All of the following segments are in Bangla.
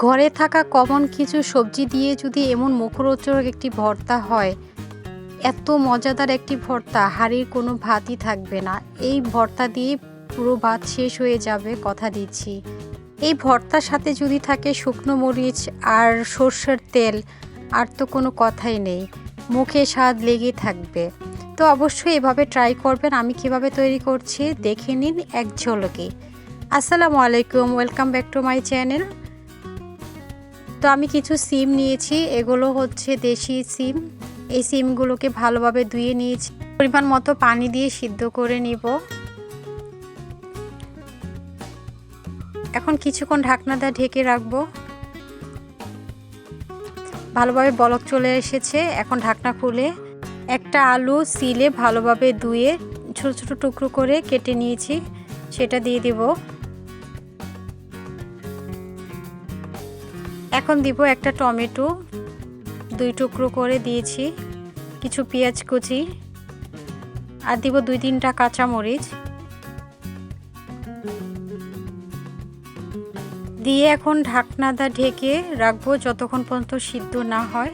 ঘরে থাকা কমন কিছু সবজি দিয়ে যদি এমন মুখরোচক একটি ভর্তা হয়, এত মজাদার একটি ভর্তা হাঁড়ির কোনো ভাতই থাকবে না। এই ভর্তা দিয়ে পুরো ভাত শেষ হয়ে যাবে, কথা দিচ্ছি। এই ভর্তার সাথে যদি থাকে শুকনো মরিচ আর সর্ষের তেল, আর তো কোনো কথাই নেই, মুখে স্বাদ লেগে থাকবে। তো অবশ্যই এভাবে ট্রাই করবেন। আমি কিভাবে তৈরি করছি দেখে নিন এক ঝলকে। আসসালামু আলাইকুম, welcome back to my channel. তো আমি কিছু সিম নিয়েছি, এগুলো হচ্ছে দেশি সিম। এই সিমগুলোকে ভালোভাবে ধুয়ে নিয়েছি, পরিমাণ মতো পানি দিয়ে সিদ্ধ করে নিব। এখন কিছুক্ষণ ঢাকনা দিয়ে ঢেকে রাখবো। ভালোভাবে বলক চলে এসেছে। এখন ঢাকনা খুলে একটা আলু সিলে ভালোভাবে ধুয়ে ছোট ছোট টুকরো করে কেটে নিয়েছি, সেটা দিয়ে দিব। এখন দিব একটা টমেটো, 2 টুকরো করে দিয়েছি, কিছু পেঁয়াজ কুচি, আর দিব 2-3টা কাঁচামরিচ দিয়ে এখন ঢাকনা দা ঢেকে রাখবো যতক্ষণ পর্যন্ত সিদ্ধ না হয়।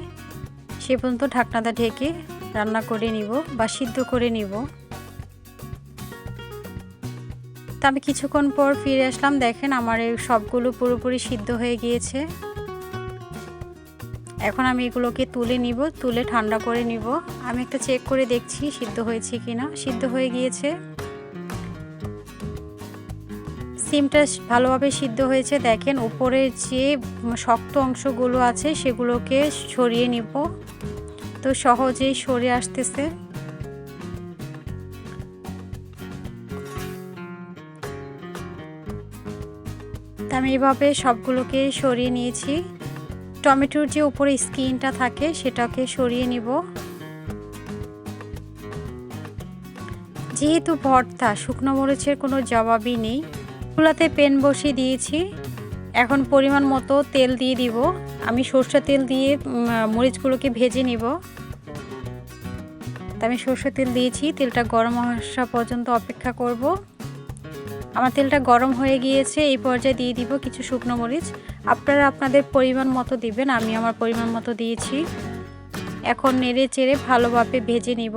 সে পর্যন্ত ঢাকনা দা ঢেকে রান্না করে নিব বা সিদ্ধ করে নিব। তা আমি কিছুক্ষণ পর ফিরে আসলাম। দেখেন আমার এই সবগুলো পুরোপুরি সিদ্ধ হয়ে গিয়েছে। এখন আমি এগুলোকে তুলে নিব, তুলে ঠান্ডা করে নিব। আমি একটা চেক করে দেখছি সিদ্ধ হয়েছে কিনা। সিদ্ধ হয়ে গিয়েছে, সিমটা ভালোভাবে সিদ্ধ হয়েছে। দেখেন উপরে যে শক্ত অংশগুলো আছে সেগুলোকে সরিয়ে নিব, তো সহজেই সরে আসতেছে। আমি এভাবে সবগুলোকে সরিয়ে নিয়েছি। টমেটোর যে উপরে স্কিনটা থাকে সেটাকে সরিয়ে নিব। যেহেতু ভর্তা, শুকনো মরিচের কোনো জবাবই নেই। চুলাতে প্যান বসিয়ে দিয়েছি। এখন পরিমাণ মতো তেল দিয়ে দিব। আমি সরষের তেল দিয়ে মরিচগুলোকে ভেজে নিব। আমি সরষের তেল দিয়েছি, তেলটা গরম আসা পর্যন্ত অপেক্ষা করব। আমার তেলটা গরম হয়ে গিয়েছে। এই পর্যায়ে দিয়ে দিব কিছু শুকনো মরিচ। আপনারা আপনাদের পরিমাণ মতো দিবেন, আমি আমার পরিমাণ মতো দিয়েছি। এখন নেড়ে চেড়ে ভালোভাবে ভেজে নিব।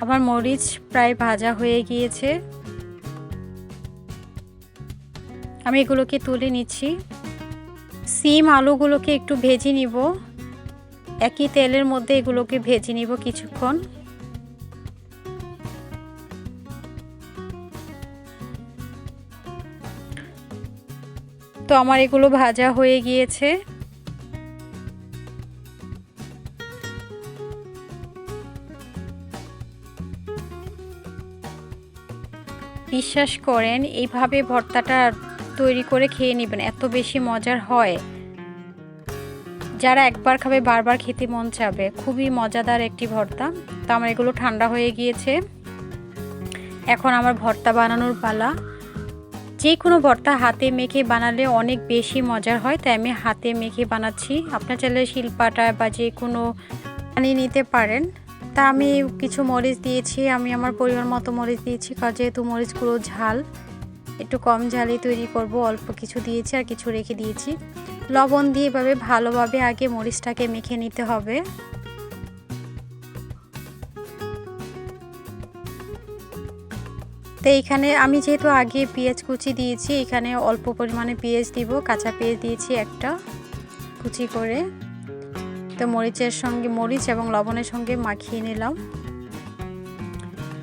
আমার মরিচ প্রায় ভাজা হয়ে গিয়েছে। আমি এগুলোকে তুলে নিচ্ছি। সিম আলুগুলোকে একটু ভেজে নিব, একই তেলের মধ্যে এগুলোকে ভেজে নিব কিছুক্ষণ। তো আমার এগুলো ভাজা হয়ে গিয়েছে। বিশ্বাস করেন, এইভাবে ভর্তাটা তৈরি করে খেয়ে নেবেন, এত বেশি মজার হয়। যারা একবার খাবে বারবার খেতে মন চাবে। খুবই মজাদার একটি ভর্তা। তো আমার এগুলো ঠান্ডা হয়ে গিয়েছে। এখন আমার ভর্তা বানানোর পালা। যে কোনো ভর্তা হাতে মেখে বানালে অনেক বেশি মজার হয়, তাই আমি হাতে মেখে বানাচ্ছি। আপনার চাইলে শিলপাটায় বা যে কোনো বানিয়ে নিতে পারেন। তা আমি কিছু মরিচ দিয়েছি, আমি আমার পরিমাণ মতো মরিচ দিয়েছি, কারণ যেহেতু মরিচগুলো ঝাল, একটু কম ঝালে তৈরি করব। অল্প কিছু দিয়েছি আর কিছু রেখে দিয়েছি। লবণ দিয়ে এভাবে ভালোভাবে আগে মরিচটাকে মেখে নিতে হবে। তো এইখানে আমি যেহেতু আগে পেঁয়াজ কুচি দিয়েছি, এখানে অল্প পরিমাণে পেঁয়াজ দিব। কাঁচা পেঁয়াজ দিয়েছি একটা কুচি করে। তো মরিচের সঙ্গে, মরিচ এবং লবণের সঙ্গে মাখিয়ে নিলাম।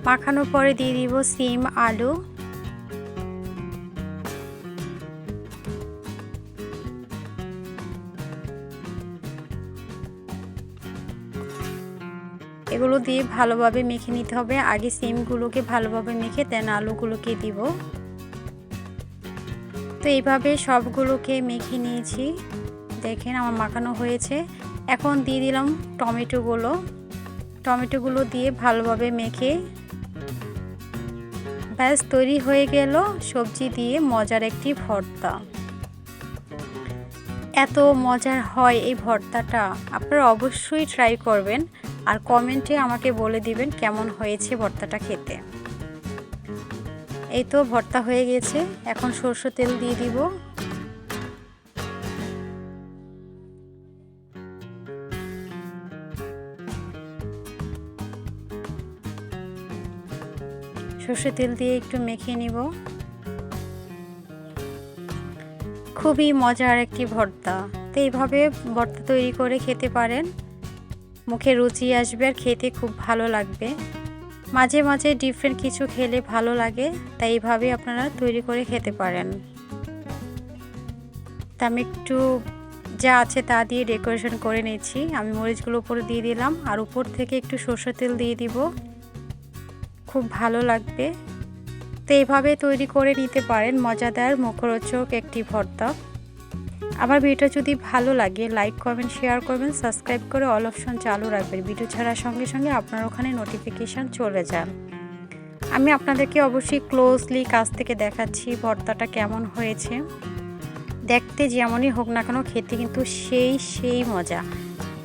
মাখানোর পরে দিয়ে দিব সিম আলু। এগুলো দিয়ে ভালোভাবে মেখে নিতে হবে। আগে সিমগুলোকে ভালোভাবে মেখে দেন আলুগুলোকে দিব। তো এইভাবে সবগুলোকে মেখে নিয়েছি। দেখেন আমার মাখানো হয়েছে। এখন দিয়ে দিলাম টমেটোগুলো দিয়ে ভালোভাবে মেখে ব্যাস তৈরি হয়ে গেল সবজি দিয়ে মজার একটি ভর্তা। এত মজার হয় এই ভর্তাটা, আপনারা অবশ্যই ট্রাই করবেন আর কমেন্টে আমাকে বলে দিবেন কেমন হয়েছে ভর্তাটা খেতে। এই তো ভর্তা হয়ে গেছে, এখন সরষের তেল দিয়ে দিব। সরষের তেল দিয়ে একটু মেখে নিব। খুবই মজার একটি ভর্তা, তো এইভাবে ভর্তা তৈরি করে খেতে পারেন, মুখে রুচি আসবে আর খেতে খুব ভালো লাগবে। মাঝে মাঝে ডিফারেন্ট কিছু খেলে ভালো লাগে, তাই এইভাবে আপনারা তৈরি করে খেতে পারেন। তা আমি একটু যা আছে তা দিয়ে ডেকোরেশন করে নিচ্ছি। আমি মরিচগুলো উপরে দিয়ে দিলাম আর উপর থেকে একটু সরষের তেল দিয়ে দিব, খুব ভালো লাগবে। তো এইভাবে তৈরি করে নিতে পারেন মজাদার মুখরোচক একটি ভর্তা। আমার ভিডিওটা যদি ভালো লাগে লাইক করবেন, শেয়ার করবেন, সাবস্ক্রাইব করে অল অপশন চালু রাখবেন, ভিডিও ছাড়ার সঙ্গে সঙ্গে আপনার ওখানে নোটিফিকেশান চলে যান। আমি আপনাদেরকে অবশ্যই ক্লোজলি কাছ থেকে দেখাচ্ছি ভর্তাটা কেমন হয়েছে। দেখতে যেমনই হোক না কেন খেতে কিন্তু সেই মজা।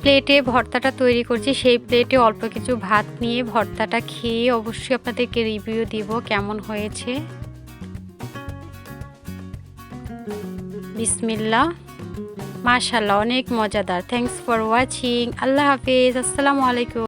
প্লেটে ভর্তাটা তৈরি করছি, সেই প্লেটে অল্প কিছু ভাত নিয়ে ভর্তাটা খেয়ে অবশ্যই আপনাদেরকে রিভিউ দিব কেমন হয়েছে। বিসমিল্লাহ, মাশাআল্লাহ, অনেক মজাদার। Thanks for watching. আল্লাহ হাফেজ, আসসালামু আলাইকুম।